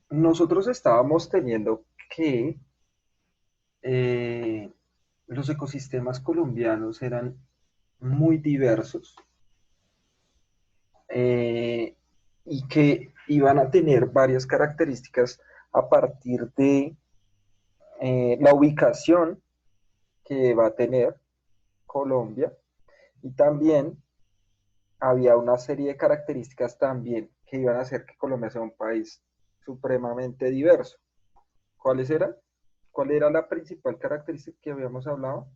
nosotros estábamos teniendo que eh, los ecosistemas colombianos eran muy diversos, eh, y que iban a tener varias características a partir de la ubicación que va a tener Colombia, y también había una serie de características también que iban a hacer que Colombia sea un país supremamente diverso. ¿Cuáles eran? ¿Cuál era la principal característica que habíamos hablado?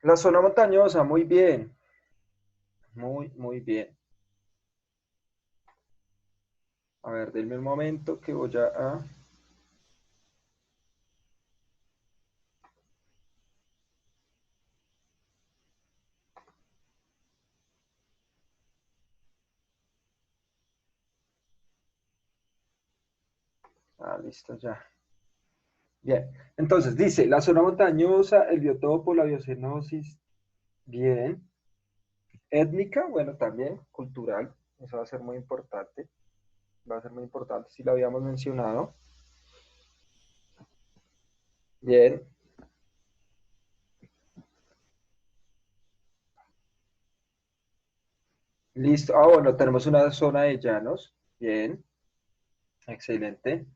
La zona montañosa, muy bien, muy bien. A ver, denme un momento que voy a... listo, ya. Bien, entonces dice, la zona montañosa, el biotopo, la biocenosis, bien. Étnica, bueno, también, cultural, eso va a ser muy importante, va a ser muy importante, si lo habíamos mencionado. Bien, listo. Bueno, tenemos una zona de llanos, bien, excelente.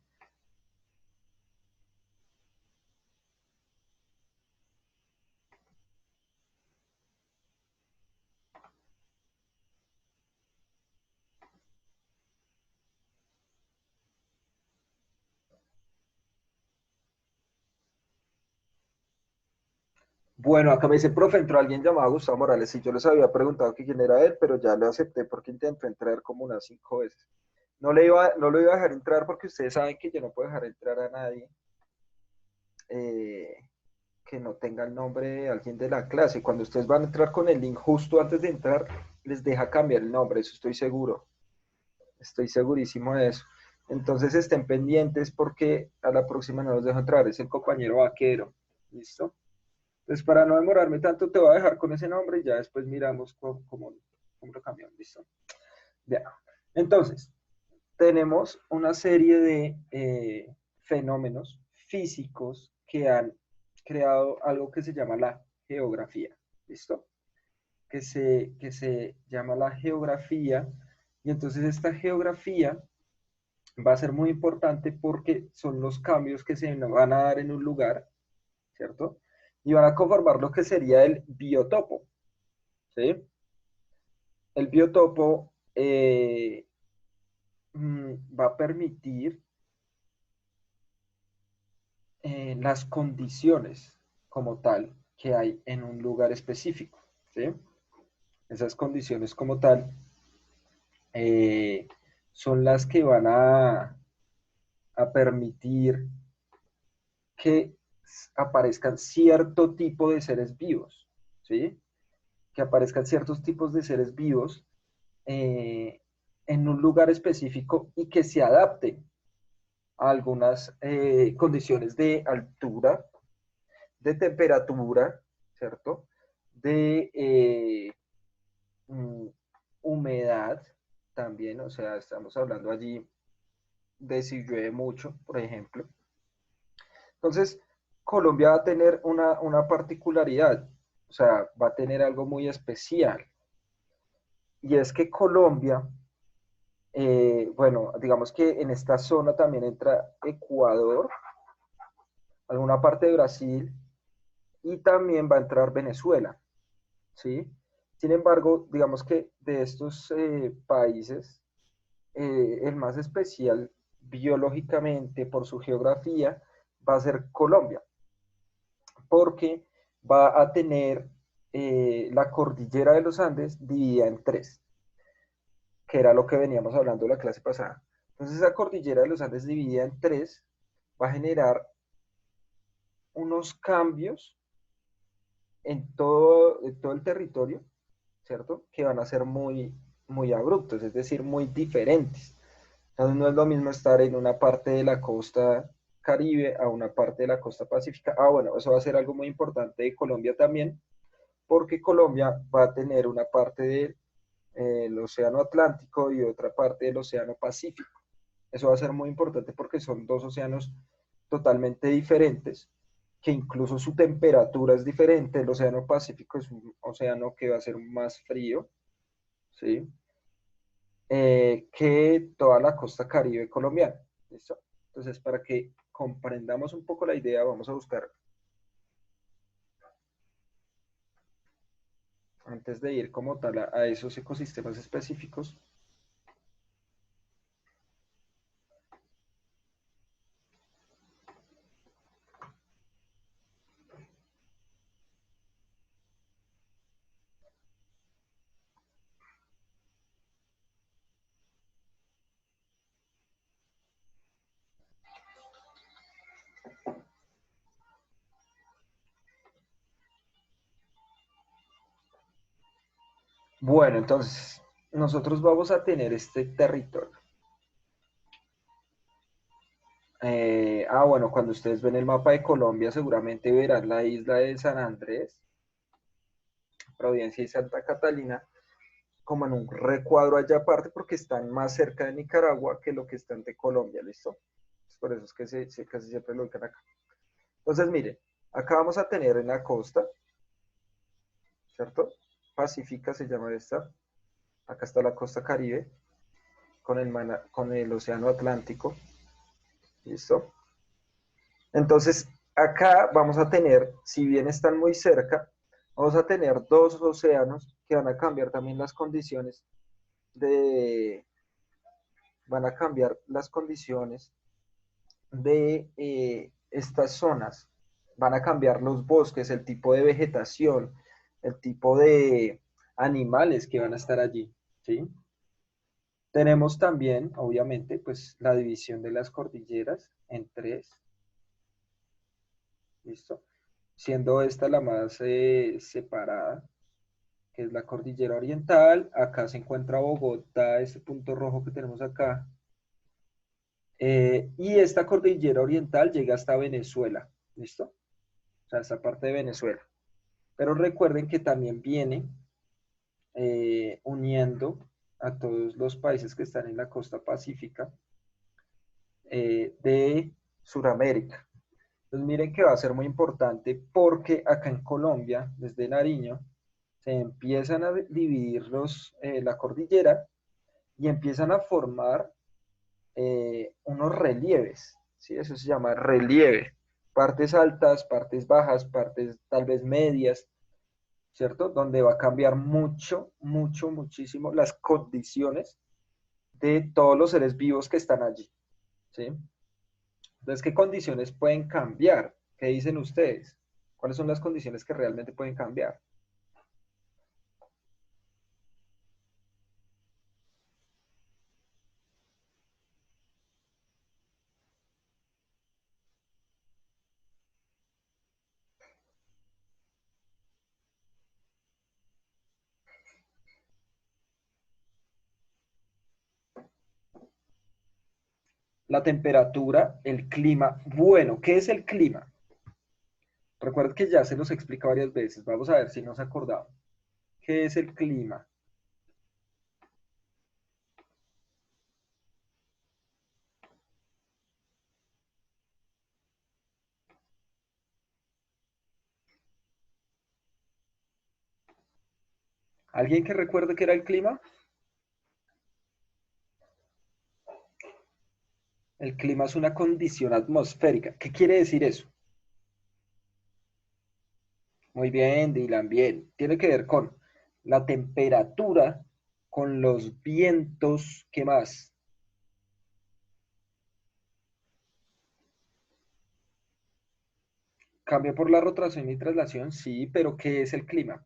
Bueno, acá me dice, profe, entró alguien llamado Gustavo Morales, y yo les había preguntado que quién era él, pero ya lo acepté porque intentó entrar como unas 5 veces. No lo iba a dejar entrar porque ustedes saben que yo no puedo dejar entrar a nadie eh, que no tenga el nombre de alguien de la clase. Cuando ustedes van a entrar con el link justo antes de entrar, les deja cambiar el nombre, eso estoy seguro. Estoy segurísimo de eso. Entonces estén pendientes porque a la próxima no los dejo entrar, es el compañero vaquero. ¿Listo? Entonces, para no demorarme tanto, te voy a dejar con ese nombre y ya después miramos cómo lo cambiamos. ¿Listo? Ya. Entonces, tenemos una serie de fenómenos físicos que han creado algo que se llama la geografía. ¿Listo? Que se llama la geografía. Y entonces esta geografía va a ser muy importante porque son los cambios que se van a dar en un lugar, ¿cierto? Y van a conformar lo que sería el biotopo, ¿sí? El biotopo va a permitir las condiciones como tal que hay en un lugar específico, ¿sí? Esas condiciones como tal eh, son las que van a permitir que aparezcan cierto tipo de seres vivos, ¿sí? Que aparezcan ciertos tipos de seres vivos eh, en un lugar específico y que se adapten a algunas condiciones de altura, de temperatura, ¿cierto? De mm, humedad también, o sea, estamos hablando allí de si llueve mucho, por ejemplo. Entonces, Colombia va a tener una particularidad, o sea, va a tener algo muy especial, y es que Colombia, bueno, digamos que en esta zona también entra Ecuador, alguna parte de Brasil, y también va a entrar Venezuela, ¿sí? Sin embargo, digamos que de estos países, el más especial biológicamente por su geografía va a ser Colombia, porque va a tener la cordillera de los Andes dividida en tres, que era lo que veníamos hablando en la clase pasada. Entonces, esa cordillera de los Andes dividida en tres va a generar unos cambios en todo el territorio, ¿cierto? Que van a ser muy abruptos, es decir, muy diferentes. Entonces no es lo mismo estar en una parte de la costa Caribe a una parte de la costa Pacífica. Ah, bueno, eso va a ser algo muy importante de Colombia también, porque Colombia va a tener una parte del Océano Atlántico y otra parte del Océano Pacífico. Eso va a ser muy importante porque son dos océanos totalmente diferentes, que incluso su temperatura es diferente. El Océano Pacífico es un océano que va a ser más frío, ¿sí? Que toda la costa Caribe colombiana. ¿Listo? Entonces, para que comprendamos un poco la idea, vamos a buscar, antes de ir como tal a esos ecosistemas específicos. Bueno, entonces, nosotros vamos a tener este territorio. Bueno, cuando ustedes ven el mapa de Colombia, seguramente verán la isla de San Andrés, Providencia y Santa Catalina, como en un recuadro allá aparte, porque están más cerca de Nicaragua que lo que están de Colombia, ¿listo? Por eso es que casi siempre lo ubican acá. Entonces, miren, acá vamos a tener en la costa, ¿cierto? Pacífica se llama esta. Acá está la costa Caribe con el océano Atlántico, ¿listo? Entonces, acá vamos a tener, si bien están muy cerca, vamos a tener dos océanos que van a cambiar también las condiciones de, van a cambiar las condiciones de estas zonas, van a cambiar los bosques, el tipo de vegetación, el tipo de animales que van a estar allí, ¿sí? Tenemos también, obviamente, pues la división de las cordilleras en tres, ¿listo? Siendo esta la más separada, que es la cordillera oriental. Acá se encuentra Bogotá, este punto rojo que tenemos acá. Y esta cordillera oriental llega hasta Venezuela, ¿listo? O sea, esta parte de Venezuela. Pero recuerden que también viene uniendo a todos los países que están en la costa pacífica de Sudamérica. Entonces miren que va a ser muy importante porque acá en Colombia, desde Nariño, se empiezan a dividir la cordillera y empiezan a formar unos relieves, ¿sí? Eso se llama relieve. Partes altas, partes bajas, partes tal vez medias, ¿cierto? Donde va a cambiar mucho, mucho, muchísimo las condiciones de todos los seres vivos que están allí, ¿sí? Entonces, ¿qué condiciones pueden cambiar? ¿Qué dicen ustedes? ¿Cuáles son las condiciones que realmente pueden cambiar? La temperatura, el clima. Bueno, ¿qué es el clima? Recuerden que ya se los explica varias veces. Vamos a ver si nos acordamos. ¿Qué es el clima? ¿Alguien que recuerde qué era el clima? El clima es una condición atmosférica. ¿Qué quiere decir eso? Muy bien, Dylan, bien. Tiene que ver con la temperatura, con los vientos, ¿qué más? Cambia por la rotación y traslación, sí, pero ¿qué es el clima?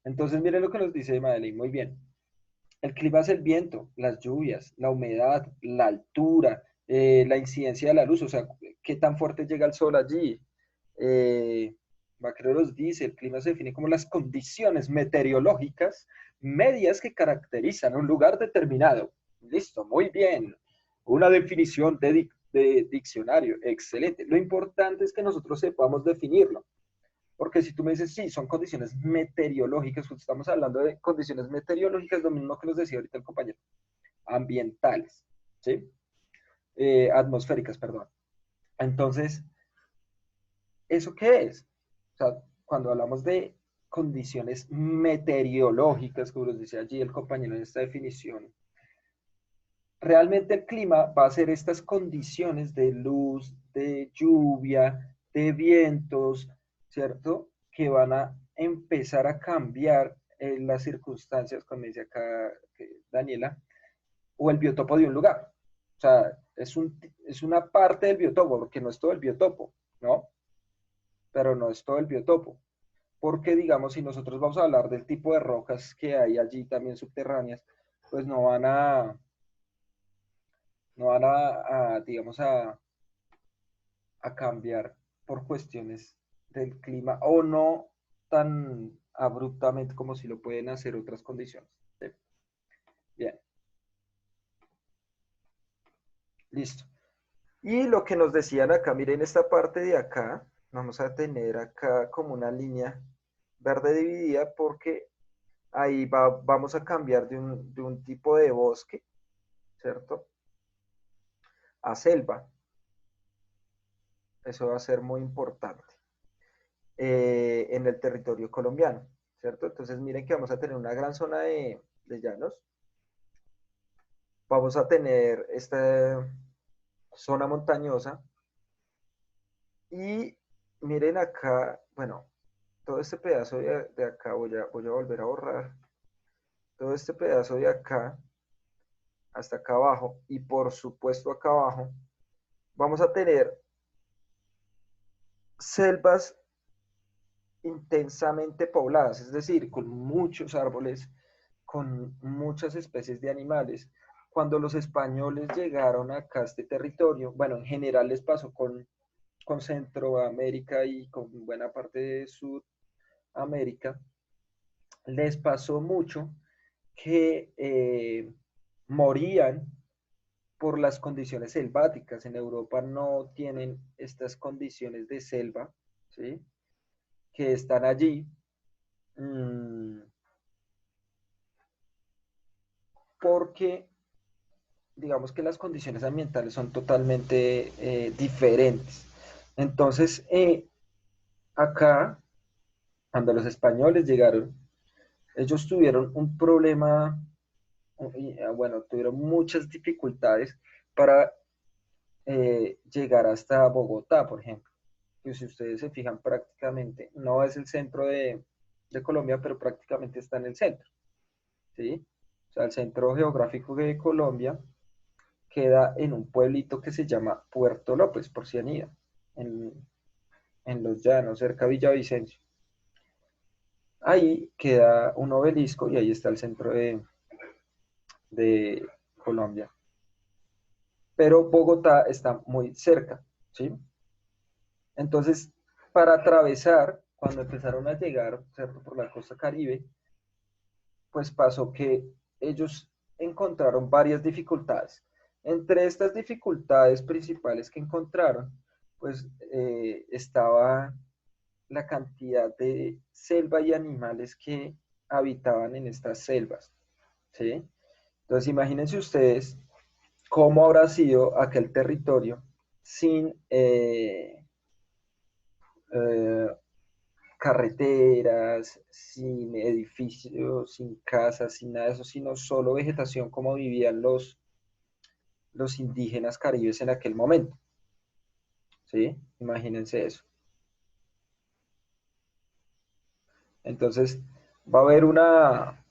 Entonces, miren lo que nos dice Madeline, muy bien. El clima es el viento, las lluvias, la humedad, la altura, la incidencia de la luz, o sea, qué tan fuerte llega el sol allí. Eh, Macreros dice, el clima se define como las condiciones meteorológicas medias que caracterizan un lugar determinado. Listo, muy bien. Una definición de diccionario, excelente. Lo importante es que nosotros sepamos definirlo. Porque si tú me dices, sí, son condiciones meteorológicas, pues estamos hablando de condiciones meteorológicas, lo mismo que nos decía ahorita el compañero, ambientales, ¿sí? Atmosféricas, perdón. Entonces, ¿eso qué es? O sea, cuando hablamos de condiciones meteorológicas, como nos decía allí el compañero en esta definición, realmente el clima va a ser estas condiciones de luz, de lluvia, de vientos, ¿cierto? Que van a empezar a cambiar las circunstancias, como dice acá Daniela, o el biotopo de un lugar. O sea, es una parte del biotopo, porque no es todo el biotopo, ¿no? Pero no es todo el biotopo. Porque, digamos, si nosotros vamos a hablar del tipo de rocas que hay allí también subterráneas, pues no van a digamos, a cambiar por cuestiones del clima o no tan abruptamente como si lo pueden hacer otras condiciones. ¿Sí? Bien, listo. Y lo que nos decían acá, miren esta parte de acá, vamos a tener acá como una línea verde dividida porque ahí vamos a cambiar de un tipo de bosque, ¿cierto? A selva. Eso va a ser muy importante en el territorio colombiano, ¿cierto? Entonces miren que vamos a tener una gran zona de llanos. Vamos a tener esta zona montañosa y miren acá, bueno, todo este pedazo de acá, voy a volver a borrar, todo este pedazo de acá hasta acá abajo y por supuesto acá abajo, vamos a tener selvas intensamente pobladas, es decir, con muchos árboles, con muchas especies de animales. Cuando los españoles llegaron acá a este territorio, bueno, en general les pasó con Centroamérica y con buena parte de Sudamérica, les pasó mucho que morían por las condiciones selváticas. En Europa no tienen estas condiciones de selva, ¿sí? Que están allí. Mmm, porque digamos que las condiciones ambientales son totalmente diferentes. Entonces, acá, cuando los españoles llegaron, ellos tuvieron un problema, bueno, tuvieron muchas dificultades para llegar hasta Bogotá, por ejemplo. Que si ustedes se fijan prácticamente, no es el centro de Colombia, pero prácticamente está en el centro, ¿sí? O sea, el centro geográfico de Colombia queda en un pueblito que se llama Puerto López, por si han ido, en, en los llanos, cerca de Villavicencio. Ahí queda un obelisco y ahí está el centro de Colombia. Pero Bogotá está muy cerca, ¿sí? Entonces, para atravesar, cuando empezaron a llegar, ¿cierto? Por la costa Caribe, pues pasó que ellos encontraron varias dificultades. Entre estas dificultades principales que encontraron, pues estaba la cantidad de selva y animales que habitaban en estas selvas, ¿sí? Entonces imagínense ustedes cómo habrá sido aquel territorio sin eh, carreteras, sin edificios, sin casas, sin nada de eso, sino solo vegetación como vivían los indígenas caribes en aquel momento, ¿sí? Imagínense eso. Entonces, va a haber una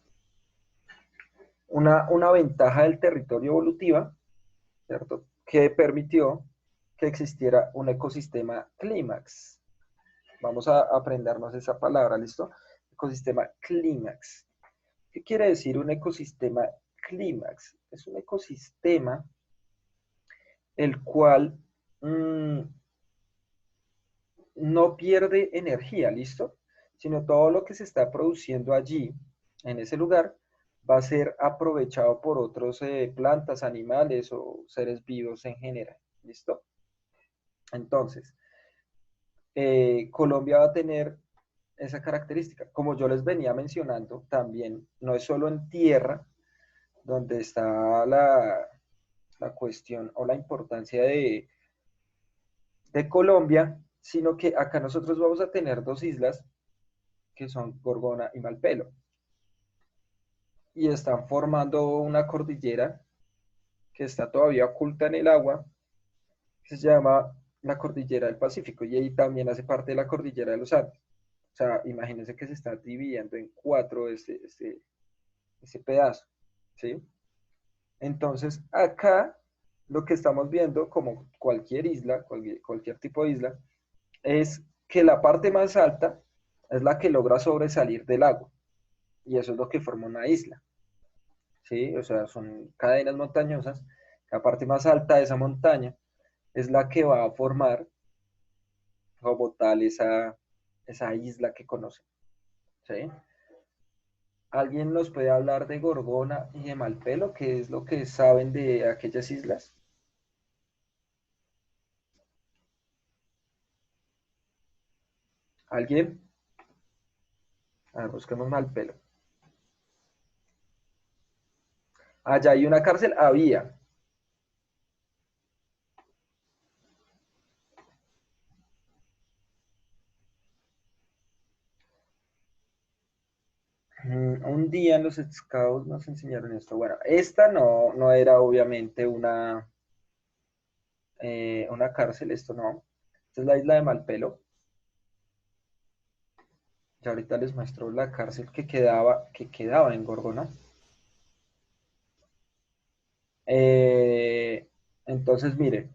ventaja del territorio evolutiva, ¿cierto? Que permitió que existiera un ecosistema clímax. Vamos a aprendernos esa palabra, ¿listo? Ecosistema clímax. ¿Qué quiere decir un ecosistema clímax? Es un ecosistema el cual no pierde energía, ¿listo? Sino todo lo que se está produciendo allí, en ese lugar, va a ser aprovechado por otros plantas, animales o seres vivos en general. ¿Listo? Entonces, Colombia va a tener esa característica. Como yo les venía mencionando, también no es solo en tierra donde está la cuestión o la importancia de Colombia, sino que acá nosotros vamos a tener dos islas que son Gorgona y Malpelo. Y están formando una cordillera que está todavía oculta en el agua, que se llama la cordillera del Pacífico, y ahí también hace parte de la cordillera de los Andes. O sea, imagínense que se está dividiendo en cuatro ese pedazo, ¿sí? Entonces, acá lo que estamos viendo, como cualquier isla, cualquier tipo de isla, es que la parte más alta es la que logra sobresalir del agua, y eso es lo que forma una isla, ¿sí? O sea, son cadenas montañosas. La parte más alta de esa montaña es la que va a formar como tal esa isla que conocen, ¿sí? ¿Alguien nos puede hablar de Gorgona y de Malpelo? ¿Qué es lo que saben de aquellas islas? ¿Alguien? A ver, busquemos Malpelo. Allá hay una cárcel, había. Un día los scouts nos enseñaron esto. Bueno, esta no era obviamente una cárcel, esto no. Esta es la isla de Malpelo. Y ahorita les muestro la cárcel que quedaba en Gorgona. Eh, entonces, mire,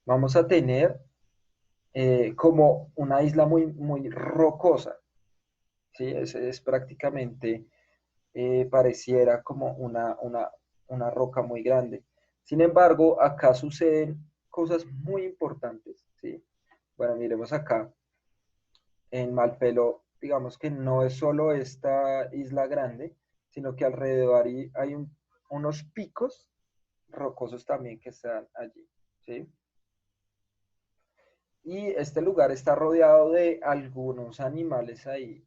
vamos a tener como una isla muy, muy rocosa, ¿sí? Es prácticamente, pareciera como una roca muy grande. Sin embargo, acá suceden cosas muy importantes, ¿sí? Bueno, miremos acá, en Malpelo, digamos que no es solo esta isla grande, sino que alrededor hay unos picos rocosos también que están allí, ¿sí? Y este lugar está rodeado de algunos animales ahí,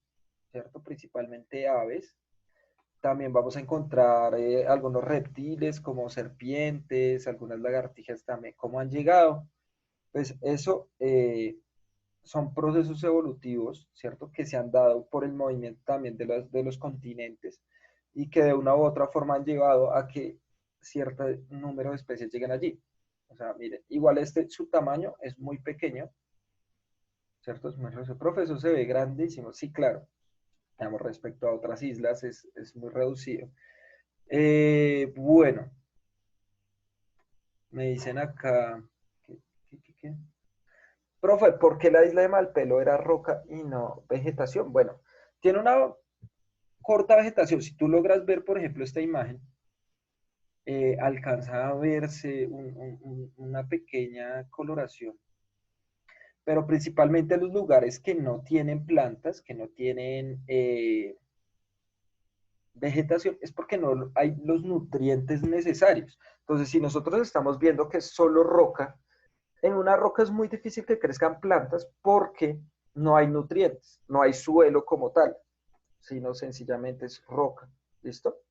¿cierto? Principalmente aves. También vamos a encontrar algunos reptiles como serpientes, algunas lagartijas también. ¿Cómo han llegado? Pues eso son procesos evolutivos, ¿cierto? Que se han dado por el movimiento también de los continentes y que de una u otra forma han llevado a que cierto número de especies lleguen allí. O sea, miren, igual su tamaño es muy pequeño, ¿cierto? Es muy reducido. Profe, eso se ve grandísimo. Sí, claro. Digamos, respecto a otras islas es muy reducido. Bueno, me dicen acá, ¿qué? Profe, ¿por qué la isla de Malpelo era roca y no vegetación? Bueno, tiene una corta vegetación. Si tú logras ver, por ejemplo, esta imagen, alcanza a verse una pequeña coloración, pero principalmente los lugares que no tienen plantas, que no tienen vegetación, es porque no hay los nutrientes necesarios. Entonces, si nosotros estamos viendo que es solo roca, en una roca es muy difícil que crezcan plantas porque no hay nutrientes, no hay suelo como tal, sino sencillamente es roca. ¿Listo?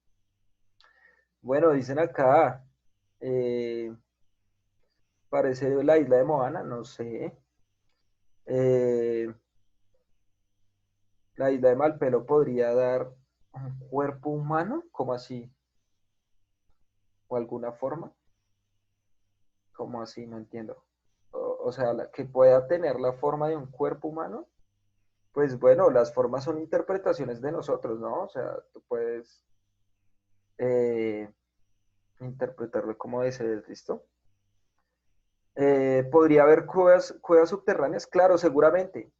Bueno, dicen acá, eh, parece la isla de Moana, no sé. Eh, la isla de Malpelo podría dar un cuerpo humano, como así, o alguna forma, como así, no entiendo. O sea, que pueda tener la forma de un cuerpo humano. Pues bueno, las formas son interpretaciones de nosotros, ¿no? O sea, tú puedes eh, interpretarlo como desees, ¿listo? ¿Podría haber cuevas subterráneas? Claro, seguramente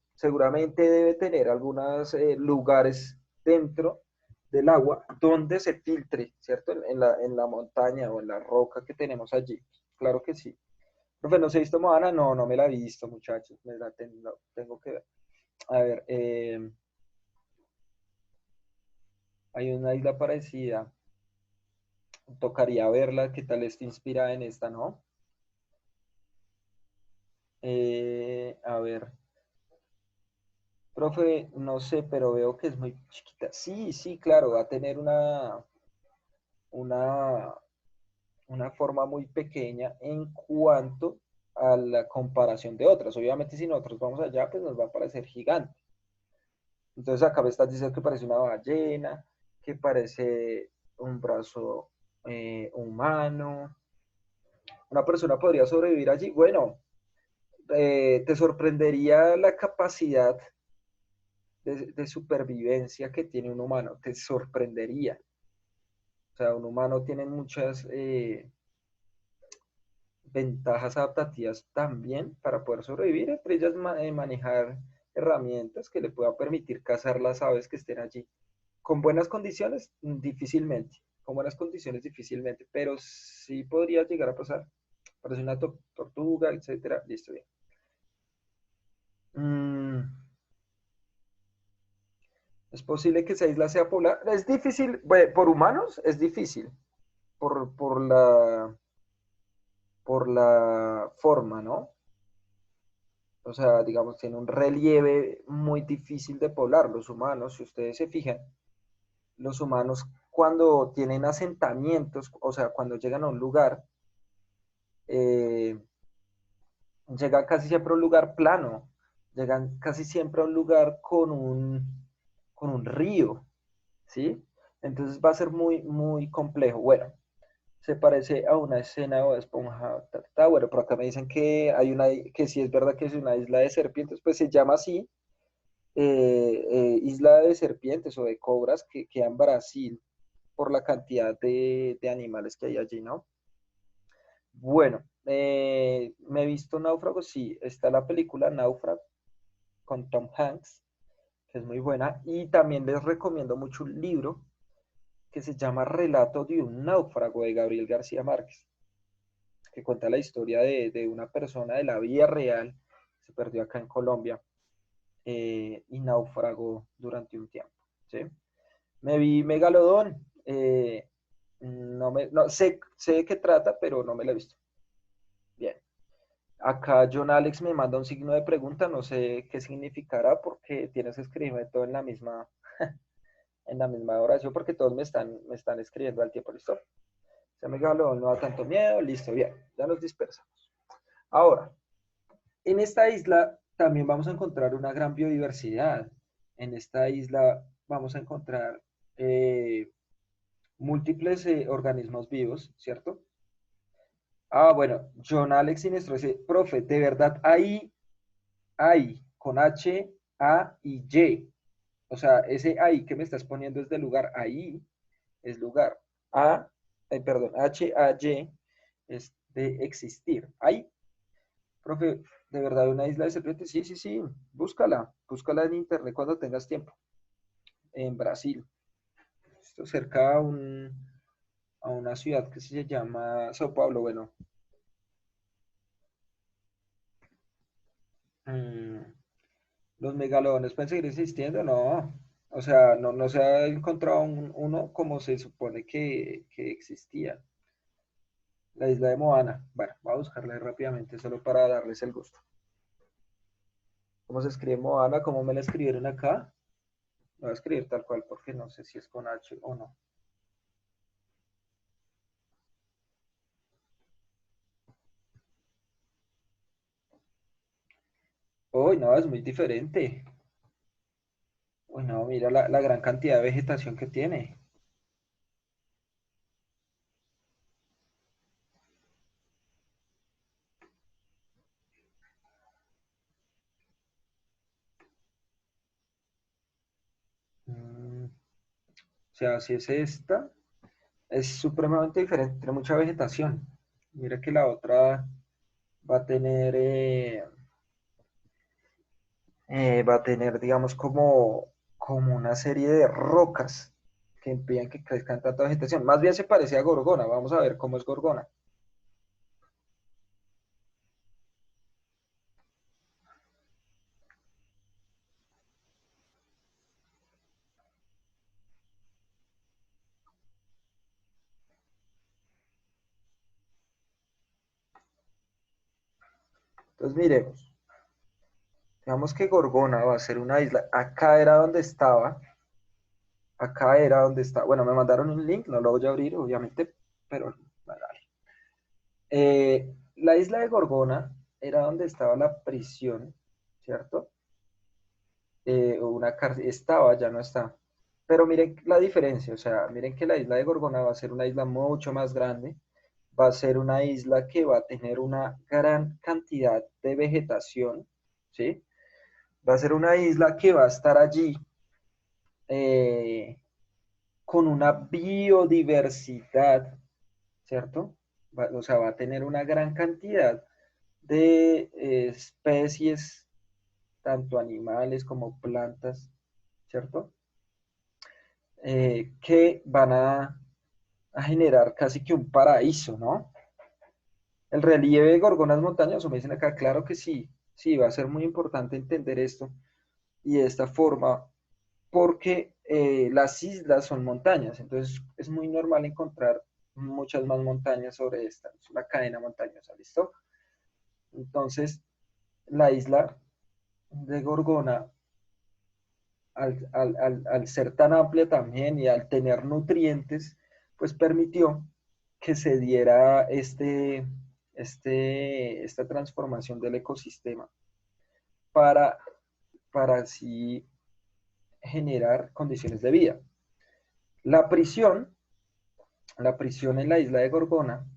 debe tener algunos lugares dentro del agua donde se filtre, ¿cierto? En la montaña o en la roca que tenemos allí. Claro que sí. Profe, ¿no se ha visto Moana? No, no me la he visto, muchachos. Tengo que ver. A ver, hay una isla parecida. Tocaría verla, qué tal está inspirada en esta, ¿no? A ver, profe, no sé, pero veo que es muy chiquita. Sí, sí, claro, va a tener una, una forma muy pequeña en cuanto a la comparación de otras. Obviamente, si nosotros vamos allá, pues nos va a parecer gigante. Entonces, acá me estás diciendo que parece una ballena, que parece un brazo humano. ¿Una persona podría sobrevivir allí? Bueno, te sorprendería la capacidad de supervivencia que tiene un humano, te sorprendería. O sea, un humano tiene muchas ventajas adaptativas también para poder sobrevivir, entre ellas manejar herramientas que le puedan permitir cazar las aves que estén allí. Con buenas condiciones, difícilmente. Con buenas condiciones, difícilmente. Pero sí podría llegar a pasar. Parece una tortuga, etcétera. Listo, bien. Mm, es posible que esa isla sea poblada. Es difícil, bueno, por humanos es difícil. Por la forma, ¿no? O sea, digamos, tiene un relieve muy difícil de poblar. Los humanos, si ustedes se fijan, los humanos cuando tienen asentamientos, o sea, cuando llegan a un lugar, eh, llegan casi siempre a un lugar plano, llegan casi siempre a un lugar con un río, ¿sí? Entonces va a ser muy, muy complejo. Bueno, se parece a una escena de Bob Esponja. Bueno, por acá me dicen que hay que sí es verdad que es una isla de serpientes, pues se llama así, isla de serpientes o de cobras que queda en Brasil por la cantidad de animales que hay allí, ¿no? Bueno, me he visto Náufrago, sí, está la película Náufrago con Tom Hanks, que es muy buena, y también les recomiendo mucho un libro que se llama Relato de un náufrago de Gabriel García Márquez, que cuenta la historia de una persona de la vida real que se perdió acá en Colombia y naufragó durante un tiempo, ¿sí? Me vi Megalodón, no, sé de qué trata, pero no me la he visto. Bien. Acá John Alex me manda un signo de pregunta, no sé qué significará porque tienes que escribirme todo en la misma oración porque todos me están escribiendo al tiempo, ¿listo? Se me galó, no da tanto miedo, listo, bien, ya nos dispersamos. Ahora, en esta isla también vamos a encontrar una gran biodiversidad. En esta isla vamos a encontrar eh, múltiples organismos vivos, ¿cierto? Ah, bueno, John Alex Sinestro dice, profe, de verdad hay con H, A y Y. O sea, ese ahí que me estás poniendo es de lugar. Ahí es lugar. Perdón, H, A, Y es de existir. Ahí, profe, ¿de verdad una isla de serpientes? Sí, sí, sí. Búscala en internet cuando tengas tiempo. En Brasil. Esto cerca a una ciudad que se llama Sao Paulo. Bueno, mm, los megalodones pueden seguir existiendo, no. O sea, no se ha encontrado uno como se supone que existía. La isla de Moana. Bueno, voy a buscarla rápidamente solo para darles el gusto. ¿Cómo se escribe Moana? ¿Cómo me la escribieron acá? Voy a escribir tal cual porque no sé si es con H o no. Uy, no, es muy diferente. Uy, no, mira la gran cantidad de vegetación que tiene. O sea, si es esta, es supremamente diferente, tiene mucha vegetación. Mira que la otra va a tener, digamos, como una serie de rocas que impiden que crezcan tanta vegetación. Más bien se parece a Gorgona. Vamos a ver cómo es Gorgona. Entonces miremos. Digamos que Gorgona va a ser una isla. Acá era donde estaba. Acá era donde estaba. Bueno, me mandaron un link, no lo voy a abrir, obviamente, pero bueno, dale. La isla de Gorgona era donde estaba la prisión, ¿cierto? Una cárcel, estaba, ya no está. Pero miren la diferencia, o sea, miren que la isla de Gorgona va a ser una isla mucho más grande, va a ser una isla que va a tener una gran cantidad de vegetación, ¿sí? Va a ser una isla que va a estar allí eh, con una biodiversidad, ¿cierto? O sea, va a tener una gran cantidad de especies, tanto animales como plantas, ¿cierto? Que van a generar casi que un paraíso, ¿no? El relieve de Gorgonas montañosas, me dicen acá, claro que sí, sí, va a ser muy importante entender esto y de esta forma, porque las islas son montañas, entonces es muy normal encontrar muchas más montañas sobre esta, es una cadena montañosa, ¿listo? Entonces, la isla de Gorgona, al ser tan amplia también y al tener nutrientes, pues permitió que se diera esta transformación del ecosistema para, para así generar condiciones de vida. La prisión, la prisión en la isla de Gorgona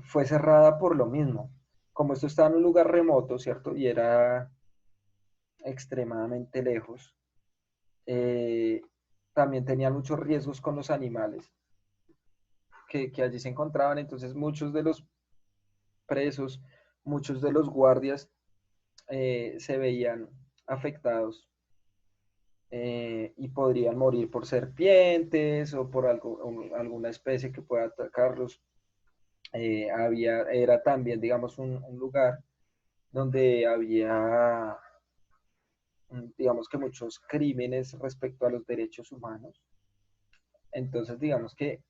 fue cerrada por lo mismo. Como esto estaba en un lugar remoto, ¿cierto? Y era extremadamente lejos. eh, También tenían muchos riesgos con los animales que allí se encontraban, entonces muchos de los presos, muchos de los guardias se veían afectados y podrían morir por serpientes o por alguna especie que pueda atacarlos. Era también, digamos, un lugar donde había, digamos que muchos crímenes respecto a los derechos humanos. Entonces, digamos que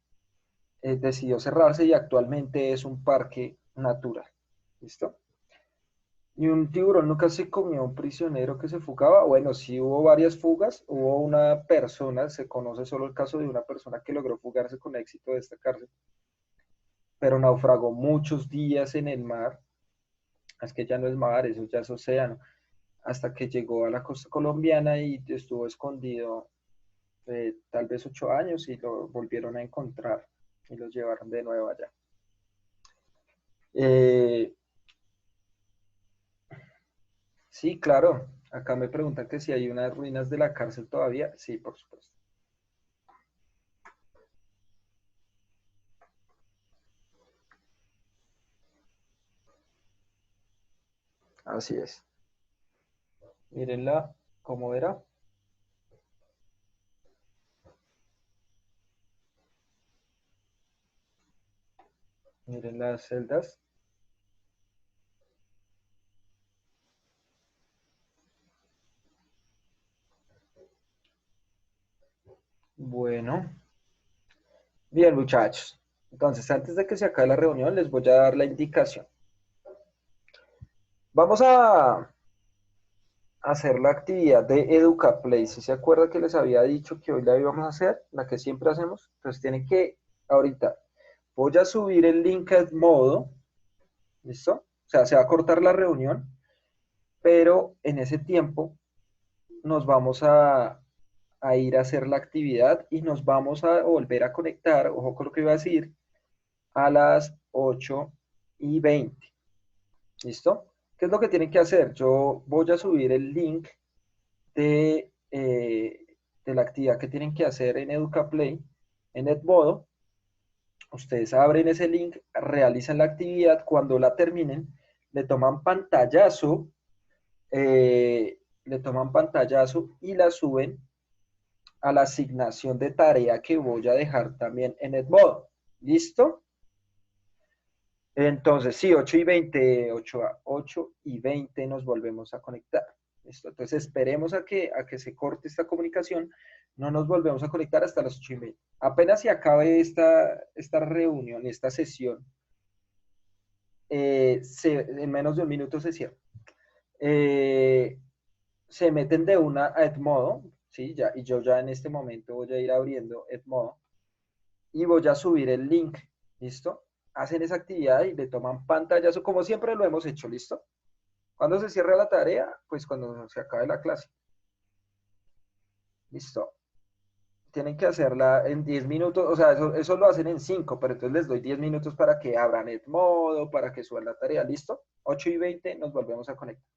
decidió cerrarse y actualmente es un parque natural. ¿Listo? Y un tiburón nunca se comió a un prisionero que se fugaba. Bueno, sí hubo varias fugas. Hubo una persona, se conoce solo el caso de una persona que logró fugarse con éxito de esta cárcel, pero naufragó muchos días en el mar. Es que ya no es mar, eso ya es océano. Hasta que llegó a la costa colombiana y estuvo escondido tal vez 8 años y lo volvieron a encontrar y los llevaron de nuevo allá. Eh, sí, claro. Acá me preguntan que si hay unas ruinas de la cárcel todavía. Sí, por supuesto. Así es. Mírenla, cómo era. Miren las celdas. Bueno, bien, muchachos. Entonces, antes de que se acabe la reunión, les voy a dar la indicación. Vamos a hacer la actividad de EducaPlay. Si se acuerda que les había dicho que hoy la íbamos a hacer, la que siempre hacemos, entonces tienen que, ahorita, voy a subir el link a modo, ¿listo? O sea, se va a cortar la reunión, pero en ese tiempo nos vamos a ir a hacer la actividad y nos vamos a volver a conectar, ojo con lo que iba a decir, a las 8:20. ¿Listo? ¿Qué es lo que tienen que hacer? Yo voy a subir el link de la actividad que tienen que hacer en EducaPlay, en Edmodo. Ustedes abren ese link, realizan la actividad, cuando la terminen, le toman pantallazo, le toman pantallazo y la suben a la asignación de tarea que voy a dejar también en Edmodo. ¿Listo? Entonces, sí, 8:20, 8:20 nos volvemos a conectar. ¿Listo? Entonces, esperemos a que se corte esta comunicación. No nos volvemos a conectar hasta las 8:20. Apenas se acabe esta reunión, esta sesión, en menos de un minuto se cierra. Eh, Se meten de una a Edmodo, ¿sí? Ya, y yo ya en este momento voy a ir abriendo Edmodo y voy a subir el link, ¿listo? Hacen esa actividad y le toman pantallazo, como siempre lo hemos hecho, ¿listo? Cuando se cierra la tarea, pues cuando se acabe la clase. ¿Listo? Tienen que hacerla en 10 minutos, o sea, eso lo hacen en 5, pero entonces les doy 10 minutos para que abran Edmodo, para que suban la tarea, ¿listo? 8:20 nos volvemos a conectar.